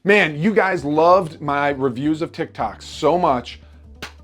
Man, you guys loved my reviews of TikTok so much.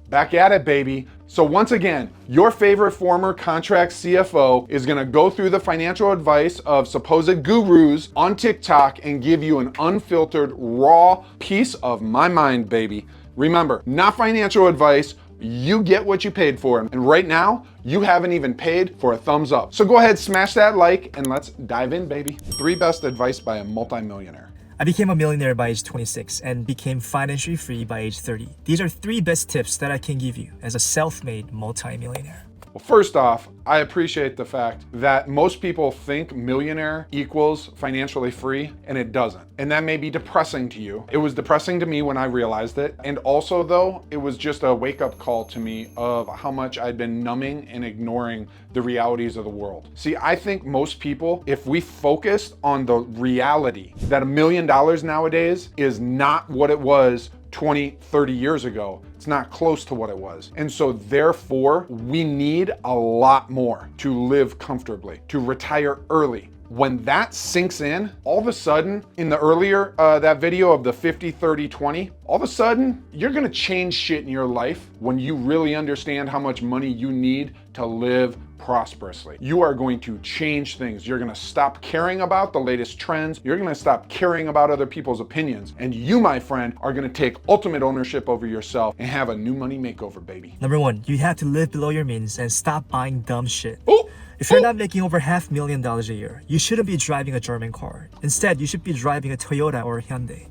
Back at it, baby. So once again, your favorite former contract CFO is gonna go through the financial advice of supposed gurus on TikTok and give you an unfiltered, raw piece of my mind, baby. Remember, not financial advice. You get what you paid for. And right now, you haven't even paid for a thumbs up. So go ahead, smash that like, and let's dive in, baby. 3 best advice by a multimillionaire. I became a millionaire by age 26 and became financially free by age 30. These are 3 best tips that I can give you as a self-made multimillionaire. Well, first off, I appreciate the fact that most people think millionaire equals financially free, and it doesn't. And that may be depressing to you. It was depressing to me when I realized it. And also though, it was just a wake-up call to me of how much I'd been numbing and ignoring the realities of the world. See, I think most people, if we focused on the reality that $1 million nowadays is not what it was 20, 30 years ago, it's not close to what it was. And so therefore, we need a lot more to live comfortably, to retire early. When that sinks in, all of a sudden, in the earlier, that video of the 50, 30, 20, all of a sudden, you're gonna change shit in your life when you really understand how much money you need to live prosperously. You are going to change things. You're gonna stop caring about the latest trends. You're gonna stop caring about other people's opinions. And you, my friend, are gonna take ultimate ownership over yourself and have a new money makeover, baby. Number 1, you have to live below your means and stop buying dumb shit. Ooh. If you're not making over $500,000 a year, you shouldn't be driving a German car. Instead, you should be driving a Toyota or a Hyundai.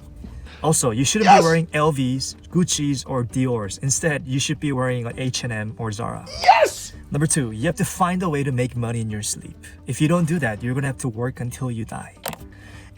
Also, you shouldn't be wearing LVs, Gucci's, or Dior's. Instead, you should be wearing like H&M or Zara. Yes! Number 2, you have to find a way to make money in your sleep. If you don't do that, you're gonna have to work until you die.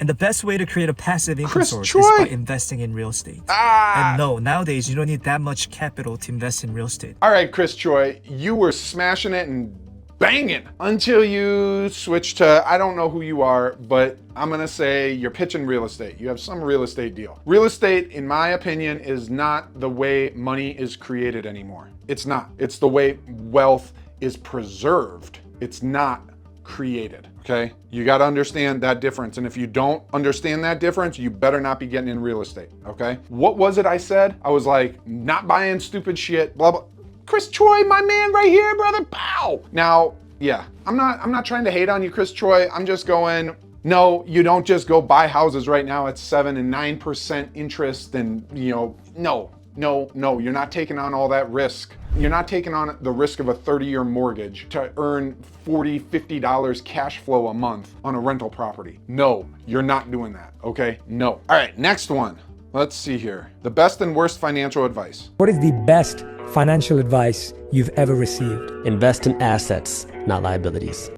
And the best way to create a passive income source is by investing in real estate. And no, nowadays, you don't need that much capital to invest in real estate. All right, Chris Choi, you were smashing it and banging until you switch to, I don't know who you are, but I'm gonna say you're pitching real estate. You have some real estate deal. Real estate, in my opinion, is not the way money is created anymore. It's not. It's the way wealth is preserved. It's not created, okay? You gotta understand that difference. And if you don't understand that difference, you better not be getting in real estate, okay? What was it I said? I was like, not buying stupid shit, blah, blah. Chris Choi, my man right here, brother, pow! Now, yeah, I'm not trying to hate on you, Chris Choi. I'm just going, no, you don't just go buy houses right now at 7 and 9% interest and, no, you're not taking on all that risk. You're not taking on the risk of a 30-year mortgage to earn $40, $50 cash flow a month on a rental property. No, you're not doing that, okay? No. All right, next one. Let's see here. The best and worst financial advice. What is the best financial advice you've ever received? Invest in assets, not liabilities.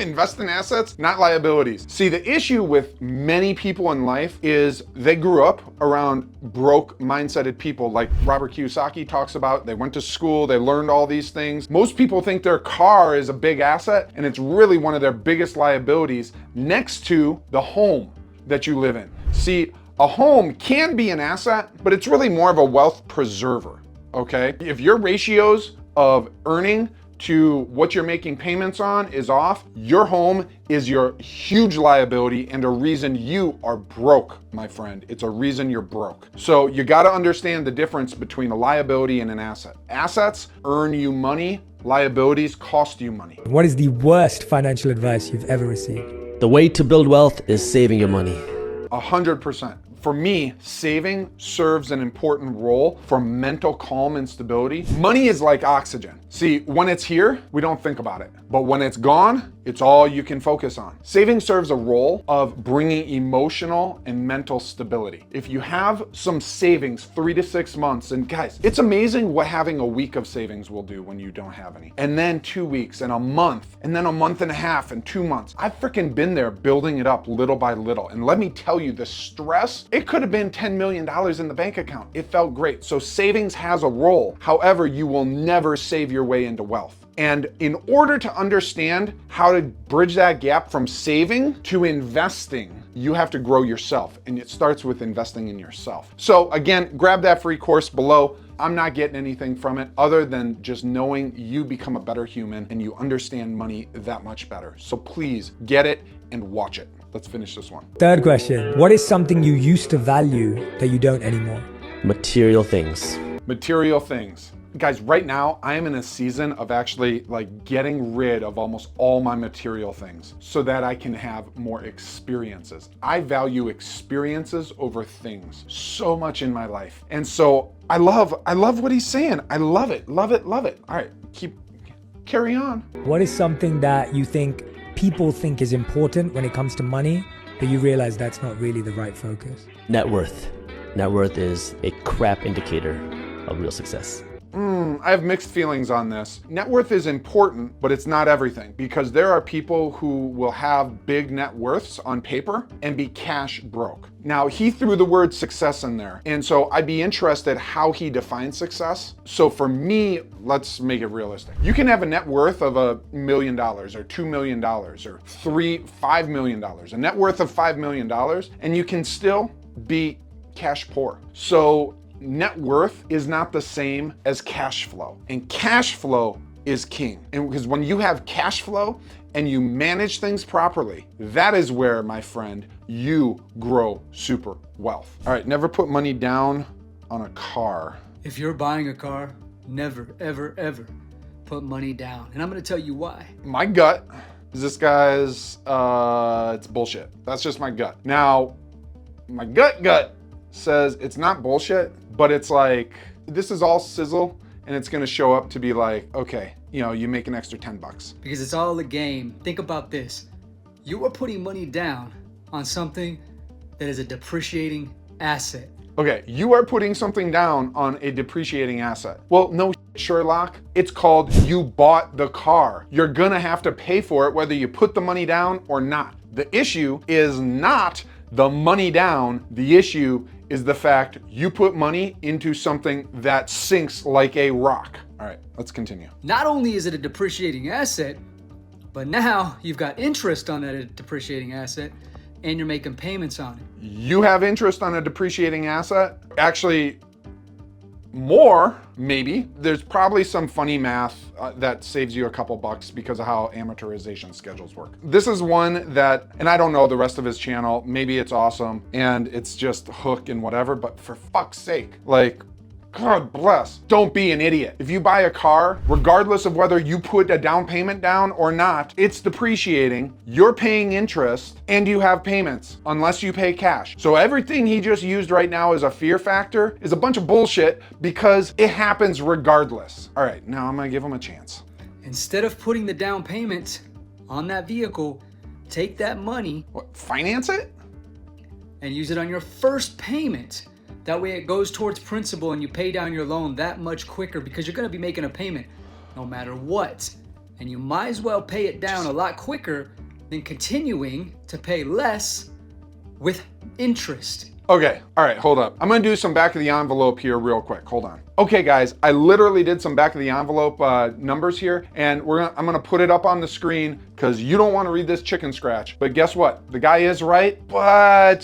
Invest in assets, not liabilities. See, the issue with many people in life is they grew up around broke mindseted people like Robert Kiyosaki talks about. They went to school, they learned all these things. Most people think their car is a big asset, and it's really one of their biggest liabilities next to the home that you live in. See, a home can be an asset, but it's really more of a wealth preserver, okay? If your ratios of earning to what you're making payments on is off, your home is your huge liability and a reason you are broke, my friend. It's a reason you're broke. So you gotta understand the difference between a liability and an asset. Assets earn you money, liabilities cost you money. What is the worst financial advice you've ever received? The way to build wealth is saving your money. 100%. For me, saving serves an important role for mental calm and stability. Money is like oxygen. See, when it's here, we don't think about it. But when it's gone, it's all you can focus on. Saving serves a role of bringing emotional and mental stability. If you have some savings 3 to 6 months, and guys, it's amazing what having a week of savings will do when you don't have any. And then 2 weeks and a month, and then a month and a half and 2 months. I've freaking been there building it up little by little. And let me tell you, the stress, it could have been $10 million in the bank account. It felt great. So savings has a role. However, you will never save your way into wealth. And in order to understand how to bridge that gap from saving to investing, you have to grow yourself. And it starts with investing in yourself. So again, grab that free course below. I'm not getting anything from it other than just knowing you become a better human and you understand money that much better. So please get it and watch it. let's finish this one. Third question. What is something you used to value that you don't anymore? Material things. Material things. Guys, right now I am in a season of actually like getting rid of almost all my material things so that I can have more experiences. I value experiences over things so much in my life. And so I love what he's saying. I love it, love it, love it. All right, carry on. What is something that you think people think is important when it comes to money, but you realize that's not really the right focus? Net worth. Net worth is a crap indicator of real success. I have mixed feelings on this. Net worth is important, but it's not everything, because there are people who will have big net worths on paper and be cash broke. Now, he threw the word success in there, and so I'd be interested how he defines success. So for me, let's make it realistic. You can have a net worth of $1 million or $2 million or $5 million, a net worth of $5 million, and you can still be cash poor. So net worth is not the same as cash flow, and cash flow is king. And because when you have cash flow and you manage things properly, that is where, my friend, you grow super wealth. All right, never put money down on a car. If you're buying a car, never, ever, ever put money down. And I'm gonna tell you why. My gut is this guy's, it's bullshit. That's just my gut. Now, my gut says it's not bullshit, but it's like, this is all sizzle and it's gonna show up to be like, okay, you know, you make an extra 10 bucks. Because it's all a game. Think about this. You are putting money down on something that is a depreciating asset. Okay, you are putting something down on a depreciating asset. Well, no, Sherlock, it's called you bought the car. You're gonna have to pay for it whether you put the money down or not. The issue is not the money down. The issue is the fact you put money into something that sinks like a rock. All right, let's continue. Not only is it a depreciating asset, but now you've got interest on that depreciating asset and you're making payments on it. You have interest on a depreciating asset? Actually, more, maybe. There's probably some funny math that saves you a couple bucks because of how amortization schedules work. This is one that, and I don't know the rest of his channel, maybe it's awesome and it's just hook and whatever, but for fuck's sake, like, God bless, don't be an idiot. If you buy a car, regardless of whether you put a down payment down or not, it's depreciating, you're paying interest, and you have payments, unless you pay cash. So everything he just used right now as a fear factor is a bunch of bullshit because it happens regardless. All right, now I'm gonna give him a chance. Instead of putting the down payment on that vehicle, take that money. What, finance it? And use it on your first payment. That way it goes towards principal and you pay down your loan that much quicker because you're gonna be making a payment no matter what. And you might as well pay it down a lot quicker than continuing to pay less with interest. Okay, all right, hold up. I'm gonna do some back of the envelope here real quick, hold on. Okay guys, I literally did some back of the envelope numbers here, and I'm gonna put it up on the screen because you don't wanna read this chicken scratch. But guess what? The guy is right, but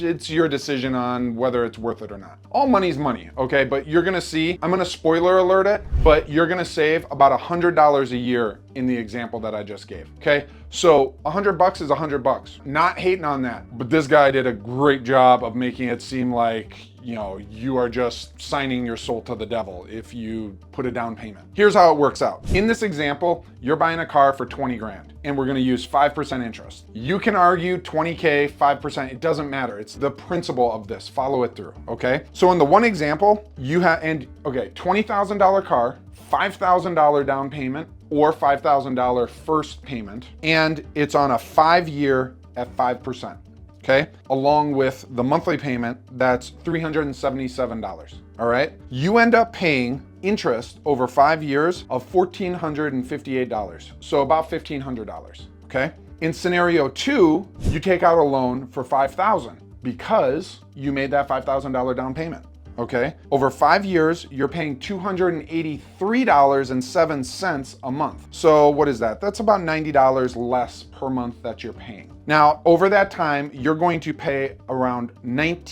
it's your decision on whether it's worth it or not. All money's money, okay? But you're gonna see, I'm gonna spoiler alert it, but you're gonna save about $100 a year in the example that I just gave, okay? So 100 bucks is 100 bucks. Not hating on that, but this guy did a great job of making it seem like, you know, you are just signing your soul to the devil if you put a down payment. Here's how it works out. In this example, you're buying a car for 20 grand and we're gonna use 5% interest. You can argue 20K, 5%, it doesn't matter. It's the principle of this, follow it through, okay? So in the one example, you have, $20,000 car, $5,000 down payment or $5,000 first payment, and it's on a 5-year at 5%. Okay, along with the monthly payment, that's $377, all right? You end up paying interest over 5 years of $1,458, so about $1,500, okay? In scenario 2, you take out a loan for $5,000 because you made that $5,000 down payment, okay? Over 5 years, you're paying $283.07 a month. So what is that? That's about $90 less per month that you're paying. Now, over that time, you're going to pay around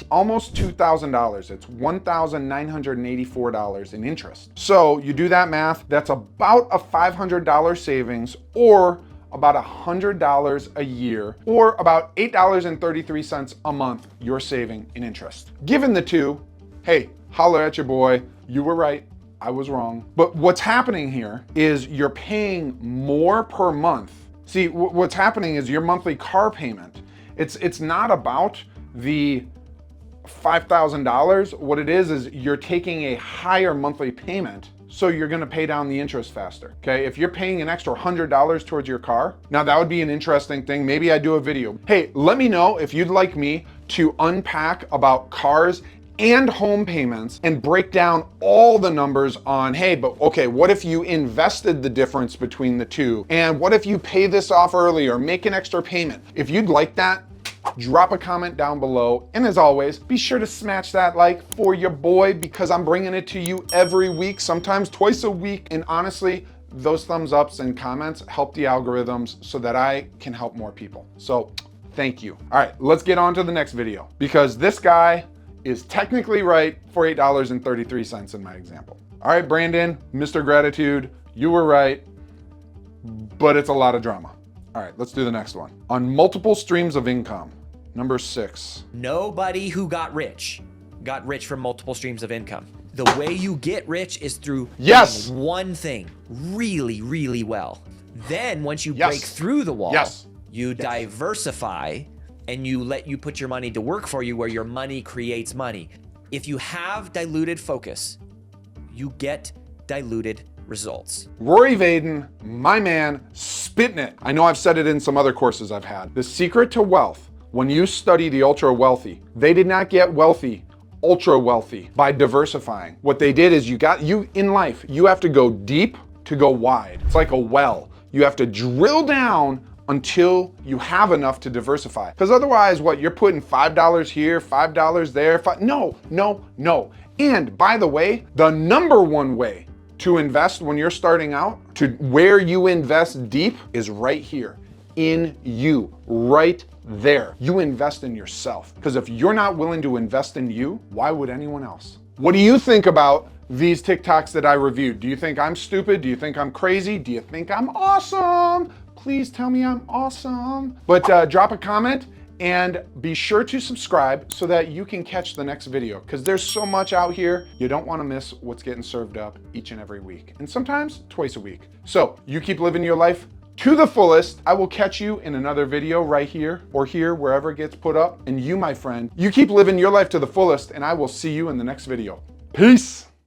almost $2,000. It's $1,984 in interest. So you do that math, that's about a $500 savings or about $100 a year, or about $8.33 a month you're saving in interest. Given the two, hey, holler at your boy. You were right, I was wrong. But what's happening here is you're paying more per month. See, what's happening is your monthly car payment, it's not about the $5,000. What it is you're taking a higher monthly payment, so you're gonna pay down the interest faster, okay? If you're paying an extra $100 towards your car, now that would be an interesting thing. Maybe I do a video. Hey, let me know if you'd like me to unpack about cars and home payments and break down all the numbers on, hey, but okay, what if you invested the difference between the two? And what if you pay this off early or make an extra payment? If you'd like that, drop a comment down below. And as always, be sure to smash that like for your boy, because I'm bringing it to you every week, sometimes twice a week. And honestly, those thumbs ups and comments help the algorithms so that I can help more people. So thank you. All right, let's get on to the next video, because this guy is technically right for $8.33 in my example. All right, Brandon, Mr. Gratitude, you were right, but it's a lot of drama. All right, let's do the next one. On multiple streams of income, number 6. Nobody who got rich from multiple streams of income. The way you get rich is through doing one thing really, really well. Then once you break through the wall, you diversify and you put your money to work for you, where your money creates money. If you have diluted focus, you get diluted results. Rory Vaden, my man, spitting it. I know I've said it in some other courses I've had. The secret to wealth, when you study the ultra wealthy, they did not get wealthy, ultra wealthy by diversifying. What they did is in life, you have to go deep to go wide. It's like a well. You have to drill down until you have enough to diversify. Because otherwise, you're putting $5 here, $5 there, no. And by the way, the number one way to invest when you're starting out, to where you invest deep, is right here, in you, right there. You invest in yourself. Because if you're not willing to invest in you, why would anyone else? What do you think about these TikToks that I reviewed? Do you think I'm stupid? Do you think I'm crazy? Do you think I'm awesome? Please tell me I'm awesome. But drop a comment and be sure to subscribe so that you can catch the next video, because there's so much out here. You don't want to miss what's getting served up each and every week, and sometimes twice a week. So you keep living your life to the fullest. I will catch you in another video right here or here, wherever it gets put up. And you, my friend, you keep living your life to the fullest, and I will see you in the next video. Peace.